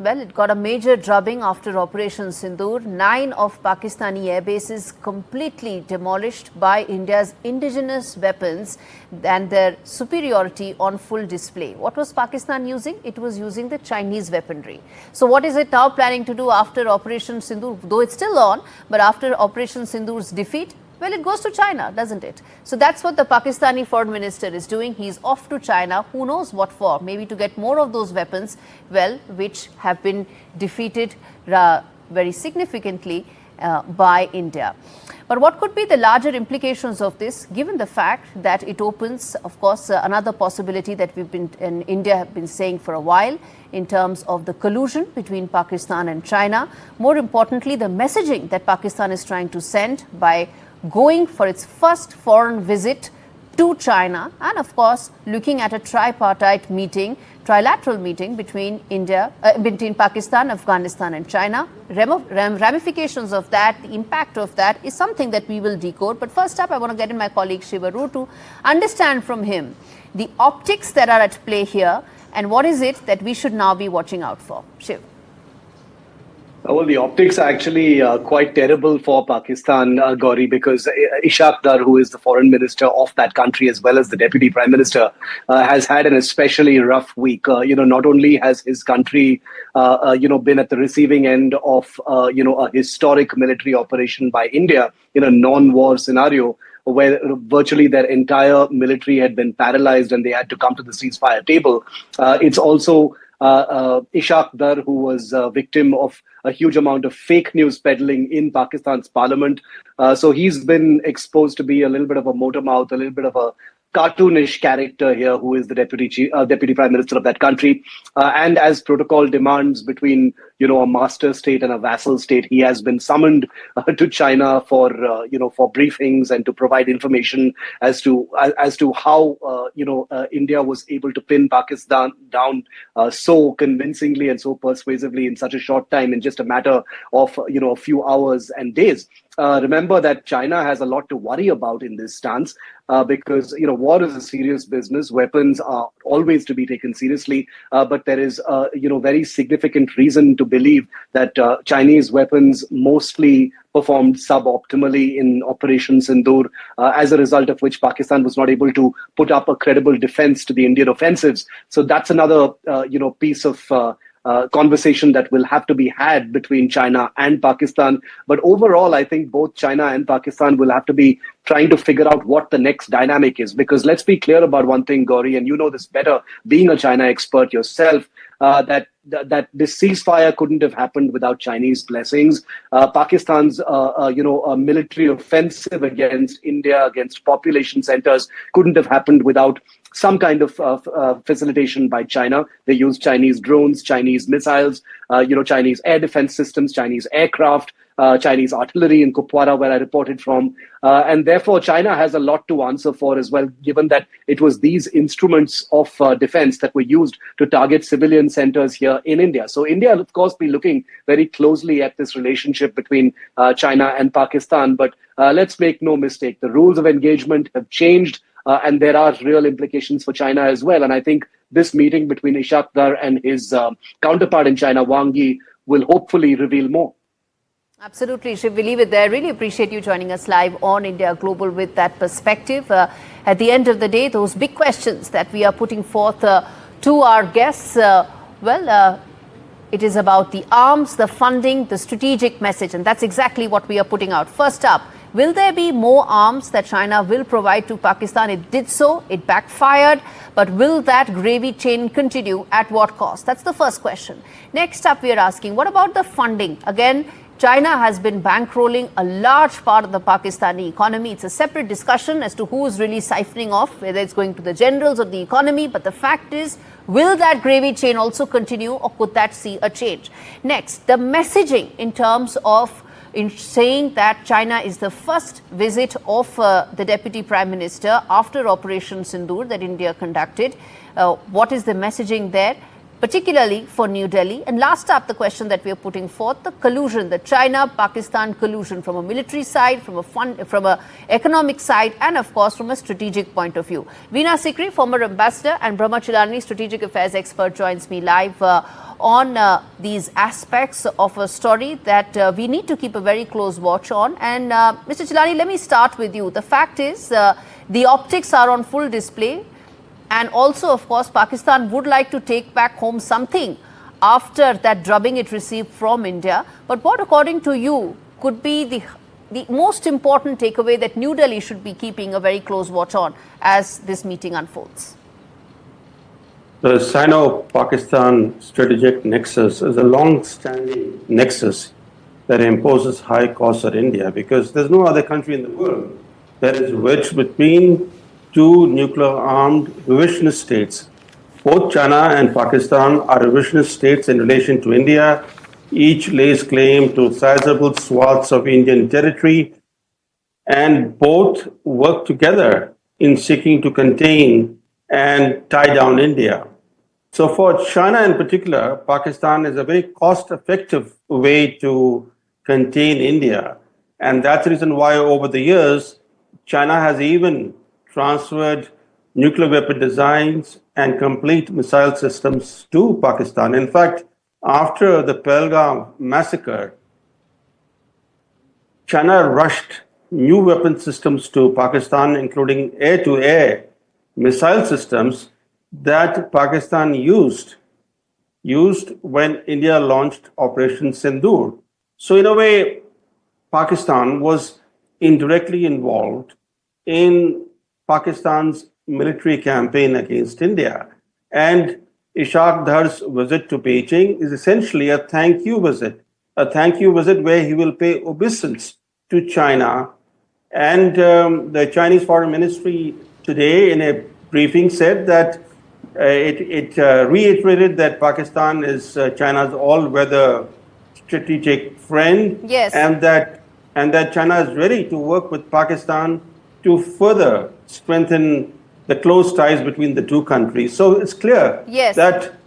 well, it got a major drubbing after Operation Sindoor. 9 of Pakistani air bases completely demolished by India's indigenous weapons and their superiority on full display. What was Pakistan using? It was using the Chinese weaponry. So what is it now planning to do after Operation Sindoor? Though it's still on, but after Operation Sindoor's defeat, well, it goes to China, doesn't it? So that's what the Pakistani foreign minister is doing. He's off to China. Who knows what for? Maybe to get more of those weapons, well, which have been defeated very significantly by India. But what could be the larger implications of this, given the fact that it opens, of course, another possibility that we've been in India have been saying for a while in terms of the collusion between Pakistan and China. More importantly, the messaging that Pakistan is trying to send by going for its first foreign visit to China and, of course, looking at a tripartite meeting, trilateral meeting between between Pakistan, Afghanistan and China. Ramifications of that, the impact of that is something that we will decode. But first up, I want to get in my colleague Shivaru to understand from him the optics that are at play here and what is it that we should now be watching out for. Shiv. Well, the optics are actually quite terrible for Pakistan, Gaurie, because Ishaq Dar, who is the foreign minister of that country, as well as the deputy prime minister, has had an especially rough week. Not only has his country, been at the receiving end of, a historic military operation by India in a non-war scenario, where virtually their entire military had been paralyzed and they had to come to the ceasefire table. It's also Ishaq Dar, who was a victim of a huge amount of fake news peddling in Pakistan's parliament. So he's been exposed to be a little bit of a motor mouth, a little bit of a cartoonish character here, who is the deputy prime minister of that country. And as protocol demands between, a master state and a vassal state, he has been summoned to China for briefings and to provide information as to how, India was able to pin Pakistan down so convincingly and so persuasively in such a short time, in just a matter of, a few hours and days. Remember that China has a lot to worry about in this stance because, war is a serious business. Weapons are always to be taken seriously. But there is, very significant reason to believe that Chinese weapons mostly performed suboptimally in Operation Sindoor, as a result of which Pakistan was not able to put up a credible defense to the Indian offensives. So that's another, piece of conversation that will have to be had between China and Pakistan. But overall, I think both China and Pakistan will have to be trying to figure out what the next dynamic is. Because let's be clear about one thing, Gaurie, and you know this better, being a China expert yourself, that this ceasefire couldn't have happened without Chinese blessings. Pakistan's, military offensive against India, against population centers, couldn't have happened without some kind of facilitation by China. They used Chinese drones, Chinese missiles, Chinese air defense systems, Chinese aircraft, Chinese artillery in Kupwara, where I reported from. And therefore, China has a lot to answer for as well, given that it was these instruments of defense that were used to target civilian centers here in India. So India will, of course, be looking very closely at this relationship between China and Pakistan. But let's make no mistake, the rules of engagement have changed. And there are real implications for China as well. And I think this meeting between Ishaq Dar and his counterpart in China, Wang Yi, will hopefully reveal more. Absolutely, Shiv, we leave it there. Really appreciate you joining us live on India Global with that perspective. At the end of the day, those big questions that we are putting forth to our guests, it is about the arms, the funding, the strategic message, and that's exactly what we are putting out. First up, will there be more arms that China will provide to Pakistan? It did so, it backfired, but will that gravy chain continue? At what cost? That's the first question. Next up, we are asking, what about the funding? Again, China has been bankrolling a large part of the Pakistani economy. It's a separate discussion as to who is really siphoning off, whether it's going to the generals or the economy. But the fact is, will that gravy chain also continue, or could that see a change? Next, the messaging in terms of saying that China is the first visit of the Deputy Prime Minister after Operation Sindoor that India conducted. What is the messaging there? particularly for New Delhi? And last up, the question that we are putting forth, the collusion, the China-Pakistan collusion from a military side, from a economic side, and of course from a strategic point of view. Veena Sikri, former ambassador, and Brahma Chellaney, strategic affairs expert, joins me live on these aspects of a story that we need to keep a very close watch on. And Mr. Chellaney, let me start with you. The fact is, the optics are on full display. And also, of course, Pakistan would like to take back home something after that drubbing it received from India. But what, according to you, could be the most important takeaway that New Delhi should be keeping a very close watch on as this meeting unfolds? The Sino-Pakistan strategic nexus is a long-standing nexus that imposes high costs on India, because there's no other country in the world that is wedged between two nuclear-armed revisionist states. Both China and Pakistan are revisionist states in relation to India. Each lays claim to sizable swaths of Indian territory, and both work together in seeking to contain and tie down India. So for China in particular, Pakistan is a very cost-effective way to contain India. And that's the reason why over the years, China has even transferred nuclear weapon designs and complete missile systems to Pakistan. In fact, after the Pahalgam massacre, China rushed new weapon systems to Pakistan, including air-to-air missile systems that Pakistan used when India launched Operation Sindoor. So in a way, Pakistan was indirectly involved in Pakistan's military campaign against India. And Ishaq Dar's visit to Beijing is essentially a thank you visit where he will pay obeisance to China. And the Chinese Foreign Ministry today in a briefing said that it reiterated that Pakistan is China's all-weather strategic friend, yes, and that China is ready to work with Pakistan to further strengthen the close ties between the two countries. So it's clear, yes, that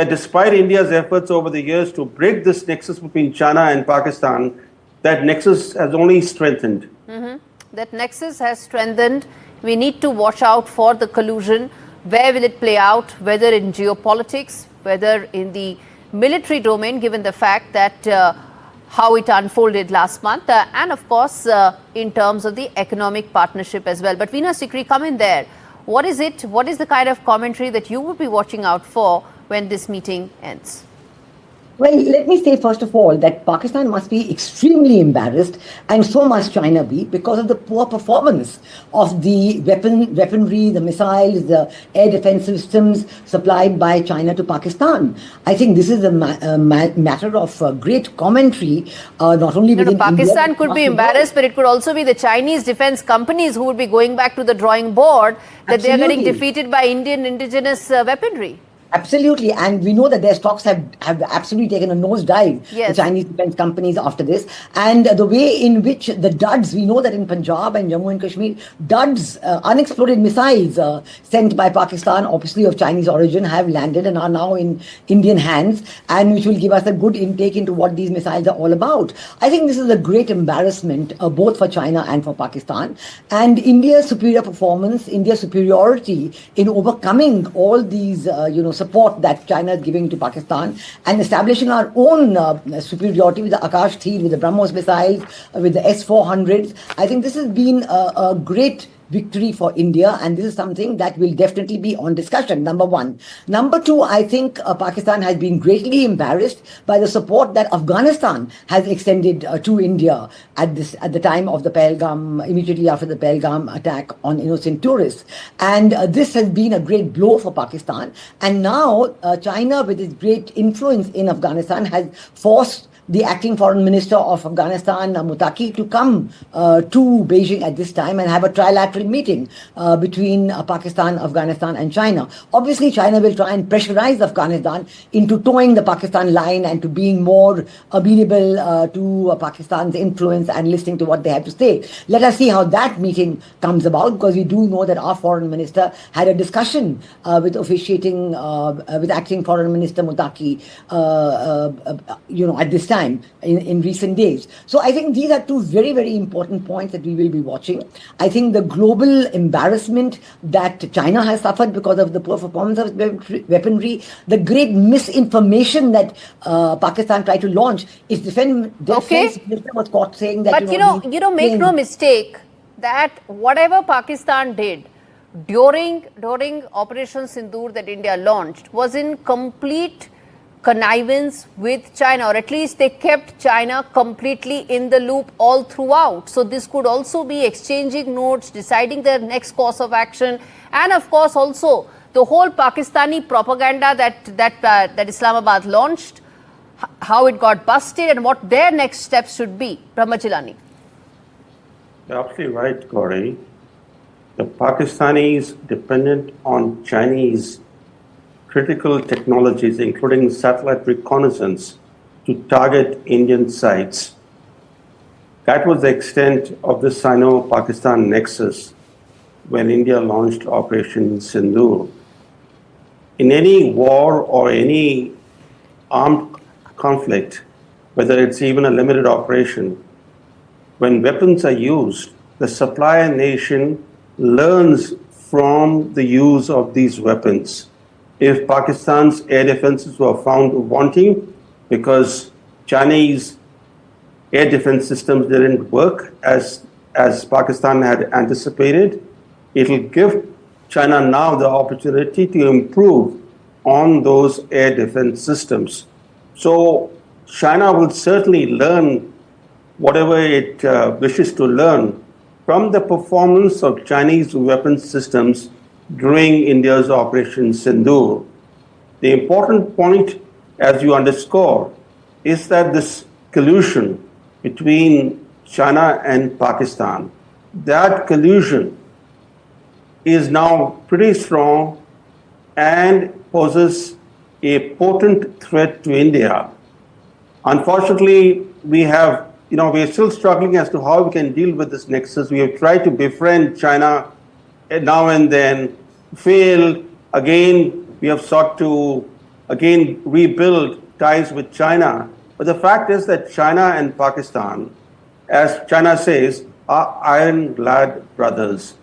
despite India's efforts over the years to break this nexus between China and Pakistan, that nexus has only strengthened. Mm-hmm. That nexus has strengthened. We need to watch out for the collusion. Where will it play out, whether in geopolitics, whether in the military domain, given the fact that how it unfolded last month, and of course in terms of the economic partnership as well. But Veena Sikri, come in there. What is it? What is the kind of commentary that you would be watching out for when this meeting ends? Well, let me say first of all that Pakistan must be extremely embarrassed, and so must China be, because of the poor performance of the weaponry, the missiles, the air defense systems supplied by China to Pakistan. I think this is a matter of great commentary, not only within Pakistan India, could be embarrassed, but it could also be the Chinese defense companies who would be going back to the drawing board that they are getting defeated by Indian indigenous weaponry. Absolutely, and we know that their stocks have absolutely taken a nosedive, yes, the Chinese defense companies, after this. And the way in which the duds, we know that in Punjab and Jammu and Kashmir, duds, unexploded missiles sent by Pakistan, obviously of Chinese origin, have landed and are now in Indian hands, and which will give us a good intake into what these missiles are all about. I think this is a great embarrassment, both for China and for Pakistan. And India's superior performance, India's superiority in overcoming all these, support that China is giving to Pakistan, and establishing our own superiority with the Akash Theed, with the BrahMos missiles, with the S-400s. I think this has been a great victory for India, and this is something that will definitely be on discussion, number one. Number two, I think Pakistan has been greatly embarrassed by the support that Afghanistan has extended to India at the time of the Pahalgam, immediately after the Pahalgam attack on innocent tourists. And this has been a great blow for Pakistan. And now China, with its great influence in Afghanistan, has forced the acting foreign minister of Afghanistan, Mutaki, to come to Beijing at this time and have a trilateral meeting between Pakistan, Afghanistan and China. Obviously, China will try and pressurize Afghanistan into towing the Pakistan line and to being more amenable to Pakistan's influence and listening to what they have to say. Let us see how that meeting comes about, because we do know that our foreign minister had a discussion with officiating, with acting foreign minister Mutaki, at this time in recent days. So I think these are two very, very important points that we will be watching. I think the global embarrassment that China has suffered because of the poor performance of weaponry, the great misinformation that Pakistan tried to launch. Its defense minister was caught saying that. But make no mistake that whatever Pakistan did during Operation Sindoor that India launched was in complete connivance with China, or at least they kept China completely in the loop all throughout. So this could also be exchanging notes, deciding their next course of action, and of course also the whole Pakistani propaganda that Islamabad launched, how it got busted and what their next steps should be. Brahma Chellaney. You're absolutely right, Gaurie. The Pakistanis dependent on Chinese critical technologies, including satellite reconnaissance, to target Indian sites. That was the extent of the Sino-Pakistan nexus when India launched Operation Sindoor. In any war or any armed conflict, whether it's even a limited operation, when weapons are used, the supplier nation learns from the use of these weapons. If Pakistan's air defenses were found wanting because Chinese air defense systems didn't work as Pakistan had anticipated, it will give China now the opportunity to improve on those air defense systems. So China will certainly learn whatever it wishes to learn from the performance of Chinese weapon systems during India's Operation Sindoor. The important point, as you underscore, is that this collusion between China and Pakistan, that collusion is now pretty strong and poses a potent threat to India. Unfortunately, we are still struggling as to how we can deal with this nexus. We have tried to befriend China now and then, failed. Again, we have sought to rebuild ties with China. But the fact is that China and Pakistan, as China says, are ironclad brothers.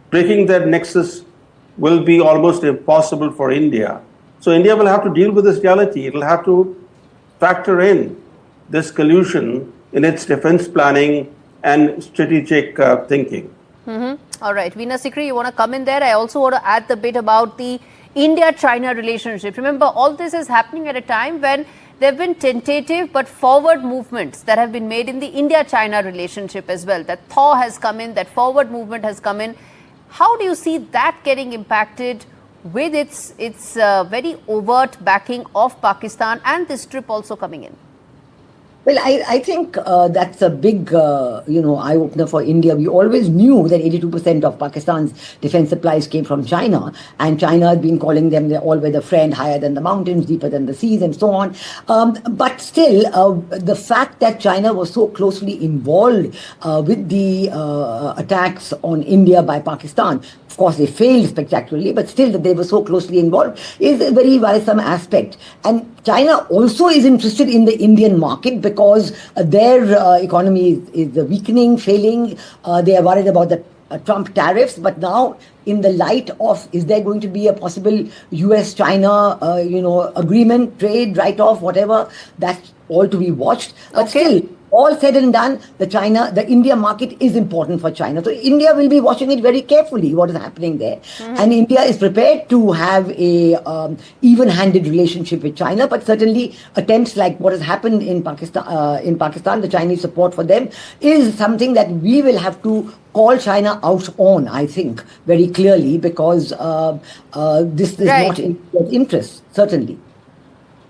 Breaking that nexus will be almost impossible for India. So India will have to deal with this reality. It will have to factor in this collusion in its defense planning and strategic thinking. All right. Veena Sikri, you want to come in there? I also want to add the bit about the India-China relationship. Remember, all this is happening at a time when there have been tentative but forward movements that have been made in the India-China relationship as well. That thaw has come in, that forward movement has come in. How do you see that getting impacted with its very overt backing of Pakistan and this trip also coming in? Well, I think that's a big, eye-opener for India. We always knew that 82% of Pakistan's defense supplies came from China, and China had been calling them the all-weather friend, higher than the mountains, deeper than the seas, and so on. But still, the fact that China was so closely involved with the attacks on India by Pakistan, of course, they failed spectacularly, but still that they were so closely involved is a very worrisome aspect. And China also is interested in the Indian market because their economy is weakening, failing. They are worried about the Trump tariffs, but now in the light of, is there going to be a possible US-China, agreement, trade, write-off, whatever, that's all to be watched. But still, all said and done, the India market is important for China. So India will be watching it very carefully, what is happening there. And India is prepared to have a even-handed relationship with China, but certainly attempts like what has happened in Pakistan, the Chinese support for them, is something that we will have to call China out on, I think, very clearly, because this is not in their interest, certainly.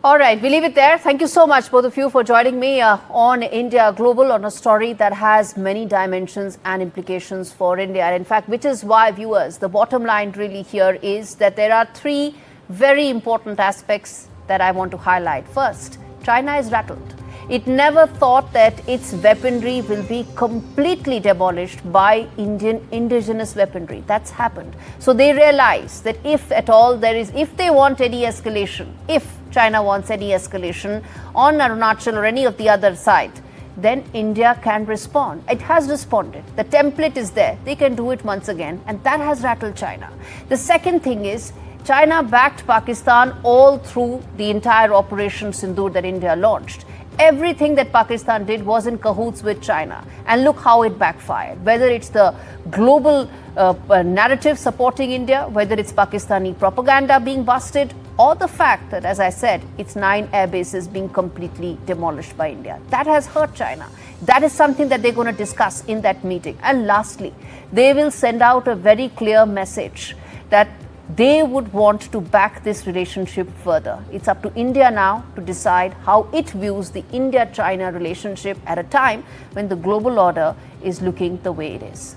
All right, we leave it there. Thank you so much, both of you, for joining me on India Global on a story that has many dimensions and implications for India. And in fact, which is why, viewers, the bottom line really here is that there are three very important aspects that I want to highlight. First, China is rattled. It never thought that its weaponry will be completely demolished by Indian indigenous weaponry. That's happened. So they realize that if at all if they want any escalation, if China wants any escalation on Arunachal or any of the other side, then India can respond. It has responded. The template is there. They can do it once again, and that has rattled China. The second thing is, China backed Pakistan all through the entire Operation Sindoor that India launched. Everything that Pakistan did was in cahoots with China, and look how it backfired. Whether it's the global narrative supporting India, whether it's Pakistani propaganda being busted, or the fact that, as I said, its 9 air bases being completely demolished by India. That has hurt China. That is something that they're going to discuss in that meeting. And lastly, they will send out a very clear message that they would want to back this relationship further. It's up to India now to decide how it views the India-China relationship at a time when the global order is looking the way it is.